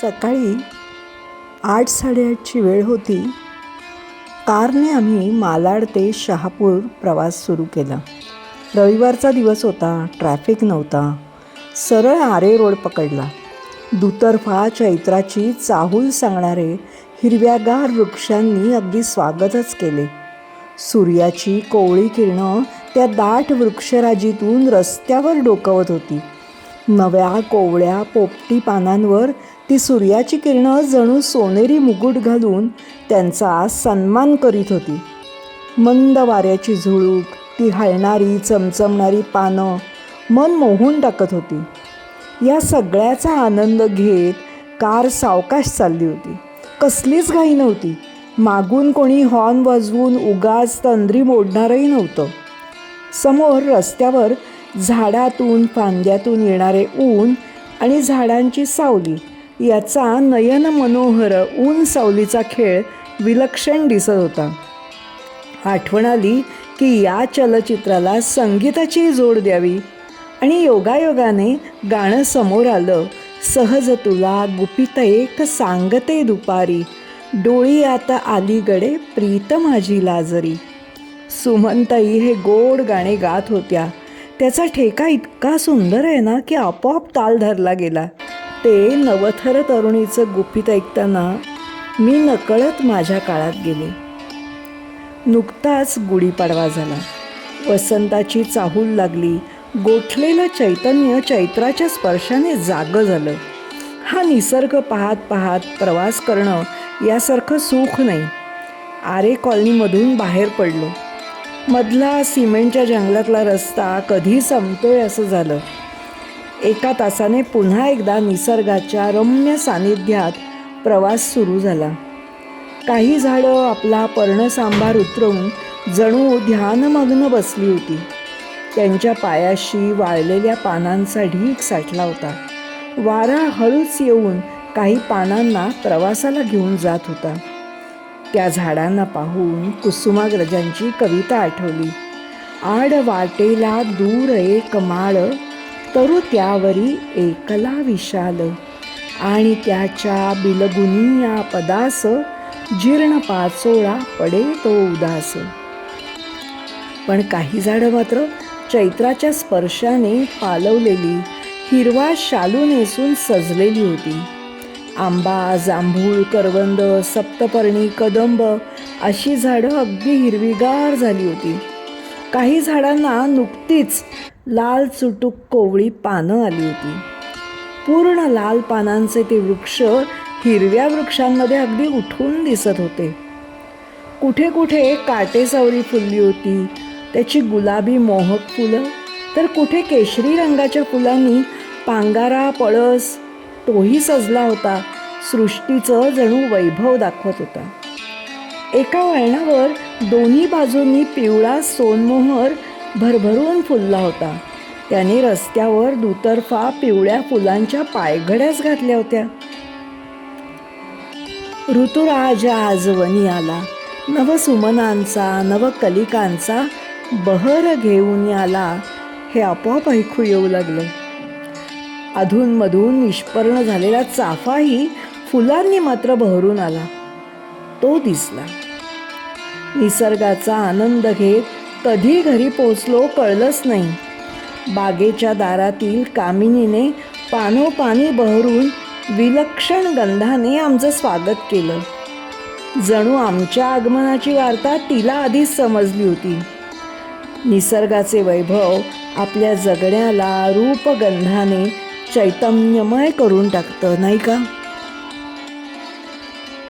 सकाळी 8:30ची वेळ होती. कारने आम्ही मालाड ते शहापूर प्रवास सुरू केला. रविवारचा दिवस होता, ट्रॅफिक नव्हता. सरळ आरे रोड पकडला. दुतर्फा चैत्राची चाहूल सांगणारे हिरव्यागार वृक्षांनी अगदी स्वागतच केले. सूर्याची कोवळी किरणं त्या दाट वृक्षराजीतून रस्त्यावर डोकावत होती. नव्या कोवळ्या पोपटी पानांवर ती सूर्याची किरणं जणू सोनेरी मुकुट घालून त्यांचा सन्मान करीत होती. मंद वाऱ्याची झुळूक, ती हलणारी चमचमणारी पानं मन मोहून टाकत होती. या सगळ्याचा आनंद घेत कार सावकाश चालली होती. कसलीच घाई नव्हती. मागून कोणी हॉर्न वाजवून उगाच तंद्री मोडणारही नव्हतं. समोर रस्त्यावर झाडातून फांद्यातून येणारे ऊन आणि झाडांची सावली याचा नयन मनोहर ऊन सावलीचा खेळ विलक्षण दिसत होता. आठवण आली की या चलचित्राला संगीताची जोड द्यावी आणि योगायोगाने गाणं समोर आलं. सहज तुला गुपित एक सांगते दुपारी, डोळी आता अलीकडे प्रीत माझी लाजरी. सुमनताई हे गोड गाणे गात होत्या. त्याचा ठेका इतका सुंदर आहे ना की आपोआप ताल धरला गेला. ते नवथर तरुणीचं गुपित ऐकताना मी नकळत माझ्या काळात गेले. नुकताच गुढीपाडवा झाला. वसंताची चाहूल लागली. गोठलेलं चैतन्य चैत्राच्या स्पर्शाने जागं झालं. हा निसर्ग पाहत पाहत प्रवास करणं यासारखं सुख नाही. आरे कॉलनीमधून बाहेर पडलो. मधला सिमेंटच्या जंगलातला रस्ता कधी संपतोय असं झालं. 1 तासाने पुन्हा एकदा निसर्गाच्या रम्य सानिध्यात प्रवास सुरू झाला. काही झाडं आपला पर्णसांभार उतरवून जणू ध्यानमग्न बसली होती. त्यांच्या पायाशी वाळलेल्या पानांचा ढीग साठला होता. वारा हळूच येऊन काही पानांना प्रवासाला घेऊन जात होता. त्या झाडांना पाहून कुसुमाग्रजांची कविता आठवली. आड वाटेला दूर एक माळ, तरु त्यावरी एकला विशाल, आणि त्याच्या बिलगुनी या पदास, जीर्ण पाचोळा पडे तो उदास. पण काही झाडं मात्र चैत्राच्या स्पर्शाने पालवलेली हिरवा शालू नेसून सजलेली होती. आंबा, जांभूळ, करवंद, सप्तपर्णी, कदंब अशी झाडं अगदी हिरवीगार झाली होती. काही झाडांना नुकतीच लाल चुटूक कोवळी पानं आली होती. पूर्ण लाल पानांचे ते वृक्ष हिरव्या वृक्षांमध्ये अगदी उठून दिसत होते. कुठे कुठे काटेसावरी फुलली होती, त्याची गुलाबी मोहक फुलं, तर कुठे केशरी रंगाच्या फुलांनी पांगारा पळस तोही सजला होता. सृष्टीचं जणू वैभव दाखवत होता. एका वळणावर दोन्ही बाजूंनी पिवळा सोनमोहर भरभरून फुलला होता. त्याने रस्त्यावर दुतर्फा पिवळ्या फुलांच्या पायघड्याच घातल्या होत्या. ऋतुराजा आजवनी आला, नवसुमनांचा नवकलिकांचा बहर घेऊन आला, हे आपोआप ऐकू येऊ लागलं. अधूनमधून निष्पर्ण झालेला चाफाही फुलांनी मात्र बहरून आला. तो दिसला. निसर्गाचा आनंद घेत कधी घरी पोचलो कळलंच नाही. बागेच्या दारातील कामिनीने पानोपानी बहरून विलक्षण गंधाने आमचं स्वागत केलं. जणू आमच्या आगमनाची वार्ता तिला आधीच समजली होती. निसर्गाचे वैभव आपल्या जगण्याला रूपगंधाने चैतन्यमय करून टाकतं, नाही का?